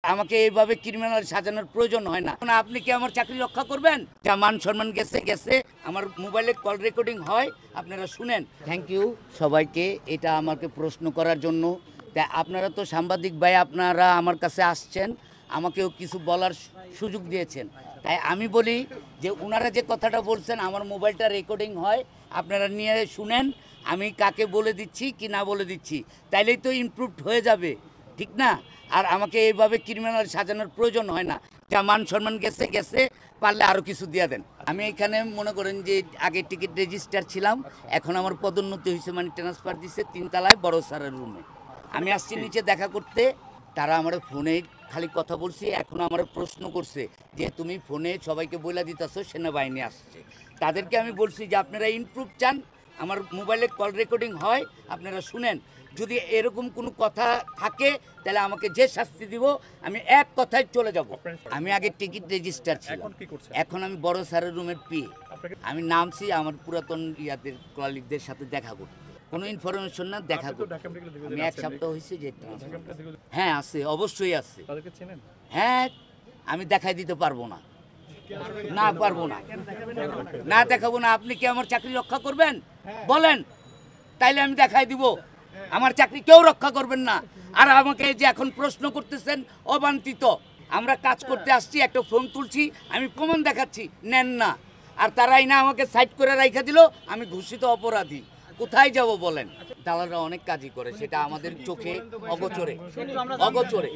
আমাকে এইভাবে ক্রিমিনাল সাজানোর প্রয়োজন হয় না। আপনি কি আমার চাকরি রক্ষা করবেন? যা মান সম্মান গেছে গেছে, আমার মোবাইলে কল রেকর্ডিং হয়, আপনারা শুনেন। থ্যাংক ইউ সবাইকে এটা আমাকে প্রশ্ন করার জন্য। তাই আপনারা তো সাংবাদিক ভাই, আপনারা আমার কাছে আসছেন, আমাকেও কিছু বলার সুযোগ দিয়েছেন। তাই আমি বলি যে ওনারা যে কথাটা বলছেন আমার মোবাইলটা রেকর্ডিং হয়, আপনারা নিয়ে শুনেন আমি কাকে বলে দিচ্ছি কি না বলে দিচ্ছি, তাইলেই তো ইমপ্রুভড হয়ে যাবে, ঠিক না? আর আমাকে এইভাবে ক্রিমিনাল সাজানোর প্রয়োজন হয় না। যা মান সম্মান গেছে গেছে, পারলে আরও কিছু দিয়ে দেন। আমি এখানে মনে করেন যে আগে টিকিট রেজিস্টার ছিলাম, এখন আমার পদোন্নতি হয়েছে, মানে ট্রান্সফার দিচ্ছে 3 তলায় বড় স্যারের রুমে। আমি আসছি নিচে দেখা করতে, তারা আমার ফোনে খালি কথা বলছি, এখন আমার প্রশ্ন করছে যে তুমি ফোনে সবাইকে বলে দিতেছো সেনাবাহিনী আসছে। তাদেরকে আমি বলছি যে আপনারা ইমপ্রুভ চান, আমার মোবাইলে কল রেকর্ডিং হয়, আপনারা শুনেন। যদি এরকম কোনো কথা থাকে তাহলে আমাকে যে শাস্তি দিব আমি এক কথায় চলে যাব। আমি আগে টিকিট রেজিস্টার ছিলাম, এখন আমি বড় স্যারের রুমের পিএ। আমি নামছি আমার পুরাতন ইয়াদের কলিগদের সাথে দেখা করতে, কোনো ইনফরমেশন না, দেখা করতে। আমি 1 সপ্তাহ হয়েছে যে। হ্যাঁ আছে, অবশ্যই আছে। হ্যাঁ আমি দেখাই দিতে পারবো না, না পারবো না, না দেখাবো না। আপনি কি আমার চাকরি রক্ষা করবেন বলেন, তাইলে আমি দেখাই দিব। আমার চাকরি কেউ রক্ষা করবেন না। আর আমাকে যে এখন প্রশ্ন করতেছেন অবাঞ্ছিত, আমরা কাজ করতে আসছি, একটা ফোন তুলছি, আমি প্রমাণ দেখাচ্ছি, নেন না। আর তারাই না আমাকে সাইড করে রাইখা দিল, আমি ঘোষিত অপরাধী। কোথায় যাব বলেন? দালালরা অনেক কাজই করে, সেটা আমাদের চোখে অগোচরে অগোচরে।